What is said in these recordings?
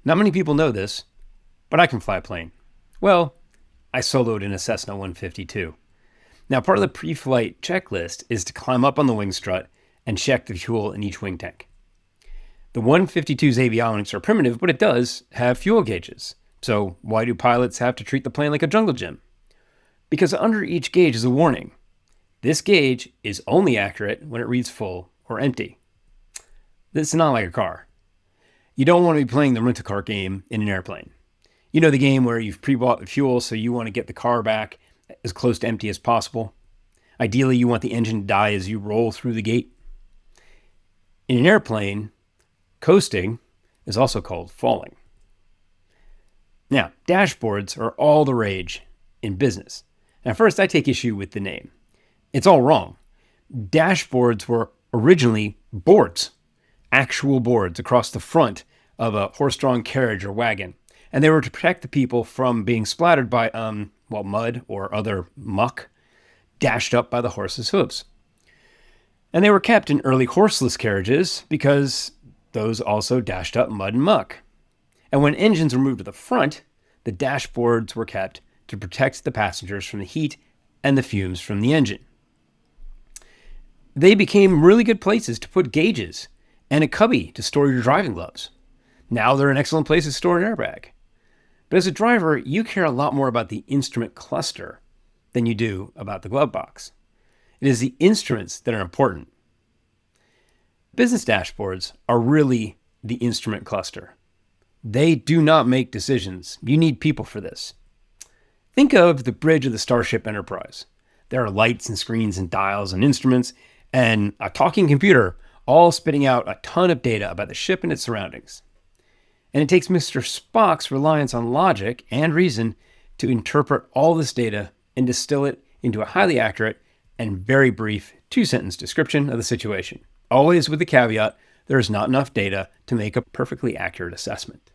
Not many people know this, but I can fly a plane. Well, I soloed in a Cessna 152. Now, part of the pre-flight checklist is to climb up on the wing strut and check the fuel in each wing tank. The 152's avionics are primitive, but it does have fuel gauges. So why do pilots have to treat the plane like a jungle gym? Because under each gauge is a warning. This gauge is only accurate when it reads full or empty. This is not like a car. You don't want to be playing the rent-a-car game in an airplane. You know the game where you've pre-bought the fuel, so you want to get the car back as close to empty as possible. Ideally, you want the engine to die as you roll through the gate. In an airplane, coasting is also called falling. Now, dashboards are all the rage in business. Now, first, I take issue with the name. It's all wrong. Dashboards were originally boards, actual boards across the front of a horse-drawn carriage or wagon. And they were to protect the people from being splattered by, mud or other muck dashed up by the horse's hooves. And they were kept in early horseless carriages because those also dashed up mud and muck. And when engines were moved to the front, the dashboards were kept to protect the passengers from the heat and the fumes from the engine. They became really good places to put gauges and a cubby to store your driving gloves. Now they're an excellent place to store an airbag. But as a driver, you care a lot more about the instrument cluster than you do about the glove box. It is the instruments that are important. Business dashboards are really the instrument cluster. They do not make decisions. You need people for this. Think of the bridge of the Starship Enterprise. There are lights and screens and dials and instruments and a talking computer all spitting out a ton of data about the ship and its surroundings. And it takes Mr. Spock's reliance on logic and reason to interpret all this data and distill it into a highly accurate and very brief 2-sentence description of the situation. Always with the caveat, there is not enough data to make a perfectly accurate assessment.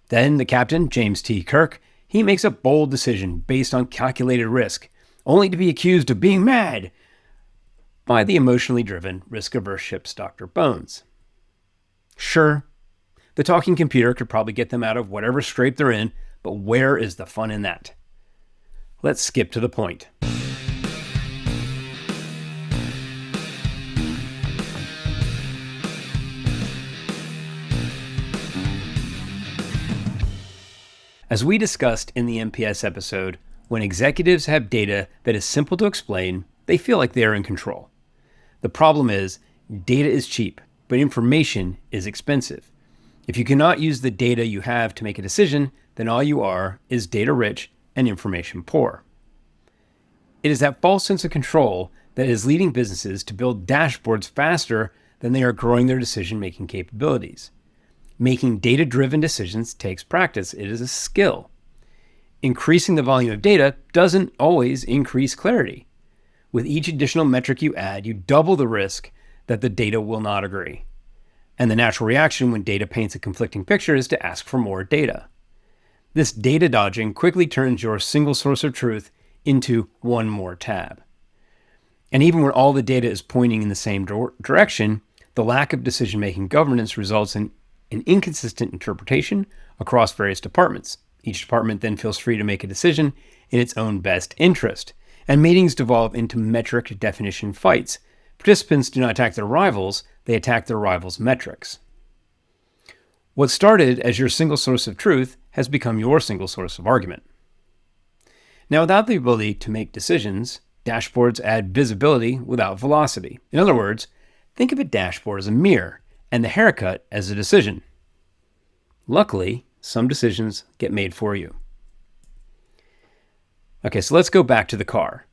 Then the captain, James T. Kirk, he makes a bold decision based on calculated risk, only to be accused of being mad by the emotionally driven, risk-averse ship's Dr. Bones. Sure, the talking computer could probably get them out of whatever scrape they're in, but where is the fun in that? Let's skip to the point. As we discussed in the MPS episode, when executives have data that is simple to explain, they feel like they are in control. The problem is, data is cheap, but information is expensive. If you cannot use the data you have to make a decision, then all you are is data rich and information poor. It is that false sense of control that is leading businesses to build dashboards faster than they are growing their decision-making capabilities. Making data-driven decisions takes practice. It is a skill. Increasing the volume of data doesn't always increase clarity. With each additional metric you add, you double the risk that the data will not agree. And the natural reaction when data paints a conflicting picture is to ask for more data. This data dodging quickly turns your single source of truth into one more tab. And even when all the data is pointing in the same direction, the lack of decision-making governance results in an inconsistent interpretation across various departments. Each department then feels free to make a decision in its own best interest, and meetings devolve into metric definition fights. Participants do not attack their rivals, they attack their rivals' metrics. What started as your single source of truth has become your single source of argument. Now, without the ability to make decisions, dashboards add visibility without velocity. In other words, think of a dashboard as a mirror and the haircut as a decision. Luckily, some decisions get made for you. Okay, so let's go back to the car.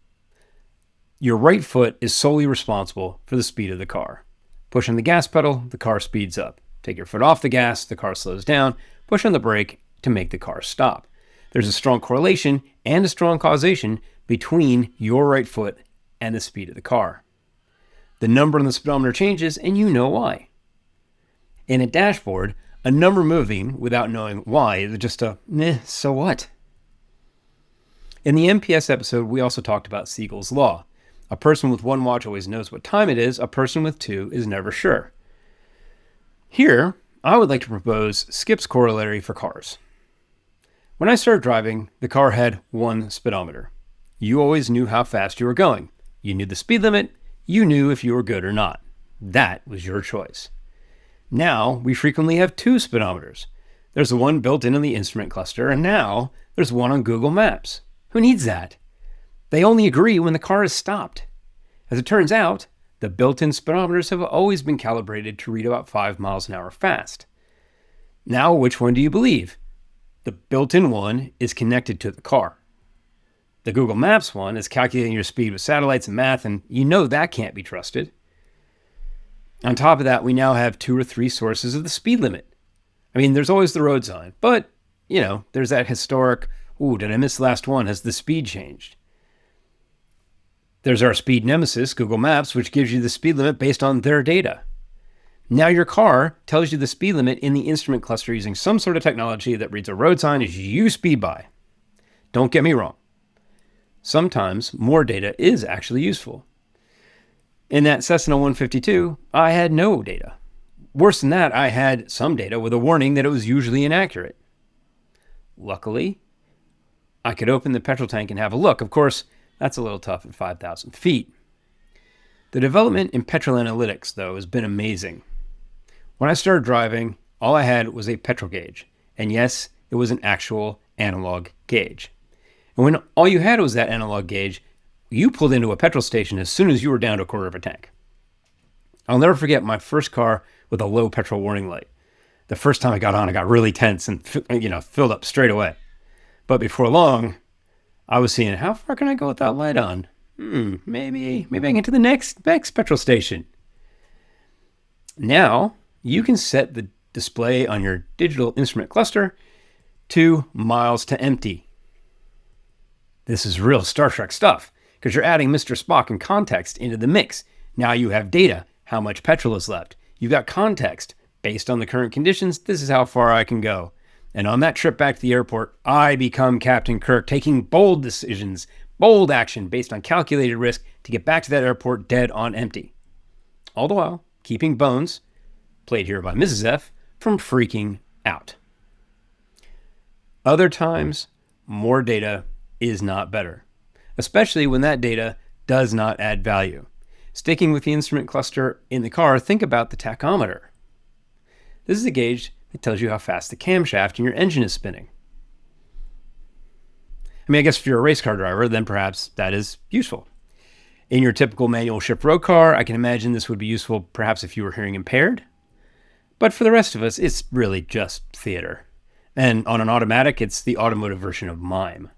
Your right foot is solely responsible for the speed of the car. Push on the gas pedal, the car speeds up. Take your foot off the gas, the car slows down. Push on the brake to make the car stop. There's a strong correlation and a strong causation between your right foot and the speed of the car. The number on the speedometer changes, and you know why. In a dashboard, a number moving without knowing why is just a so what? In the MPS episode, we also talked about Siegel's law. A person with one watch always knows what time it is. A person with two is never sure. Here, I would like to propose Skip's corollary for cars. When I started driving, the car had one speedometer. You always knew how fast you were going. You knew the speed limit. You knew if you were good or not. That was your choice. Now, we frequently have two speedometers. There's the one built into the instrument cluster, and now there's one on Google Maps. Who needs that? They only agree when the car is stopped. As it turns out, the built-in speedometers have always been calibrated to read about 5 miles an hour fast. Now, which one do you believe? The built-in one is connected to the car. The Google Maps one is calculating your speed with satellites and math, and you know that can't be trusted. On top of that, we now have 2 or 3 sources of the speed limit. I mean, there's always the road sign, but, there's that historic, did I miss the last one? Has the speed changed? There's our speed nemesis, Google Maps, which gives you the speed limit based on their data. Now your car tells you the speed limit in the instrument cluster using some sort of technology that reads a road sign as you speed by. Don't get me wrong. Sometimes more data is actually useful. In that Cessna 152, I had no data. Worse than that, I had some data with a warning that it was usually inaccurate. Luckily, I could open the petrol tank and have a look. Of course, that's a little tough at 5,000 feet. The development in petrol analytics, though, has been amazing. When I started driving, all I had was a petrol gauge. And yes, it was an actual analog gauge. And when all you had was that analog gauge, you pulled into a petrol station as soon as you were down to a quarter of a tank. I'll never forget my first car with a low petrol warning light. The first time I got on, I got really tense and filled up straight away. But before long, I was seeing, how far can I go with that light on? Maybe I can get to the next petrol station. Now, you can set the display on your digital instrument cluster to miles to empty. This is real Star Trek stuff, because you're adding Mr. Spock and context into the mix. Now you have data, how much petrol is left. You've got context. Based on the current conditions, this is how far I can go. And on that trip back to the airport, I become Captain Kirk, taking bold decisions, bold action based on calculated risk to get back to that airport dead on empty. All the while, keeping Bones, played here by Mrs. F, from freaking out. Other times, more data is not better, especially when that data does not add value. Sticking with the instrument cluster in the car, think about the tachometer. This is a gauge that tells you how fast the camshaft in your engine is spinning. I mean, I guess if you're a race car driver, then perhaps that is useful. In your typical manual shift road car, I can imagine this would be useful perhaps if you were hearing impaired. But for the rest of us, it's really just theater. And on an automatic, it's the automotive version of mime.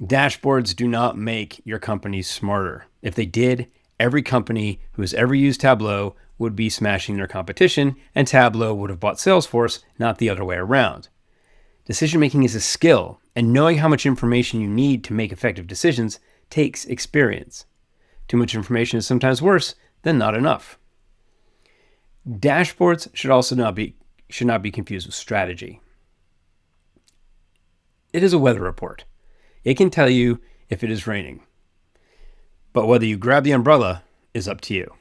Dashboards do not make your company smarter. If they did, every company who has ever used Tableau would be smashing their competition, and Tableau would have bought Salesforce, not the other way around. Decision-making is a skill, and knowing how much information you need to make effective decisions takes experience. Too much information is sometimes worse than not enough. Dashboards should also not be confused with strategy. It is a weather report. It can tell you if it is raining. But whether you grab the umbrella is up to you.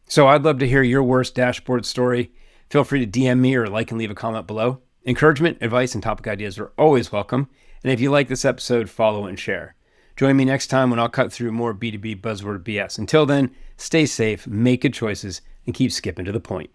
So I'd love to hear your worst dashboard story. Feel free to DM me or like and leave a comment below. Encouragement, advice, and topic ideas are always welcome. And if you like this episode, follow and share. Join me next time when I'll cut through more B2B buzzword BS. Until then, stay safe, make good choices, and keep skipping to the point.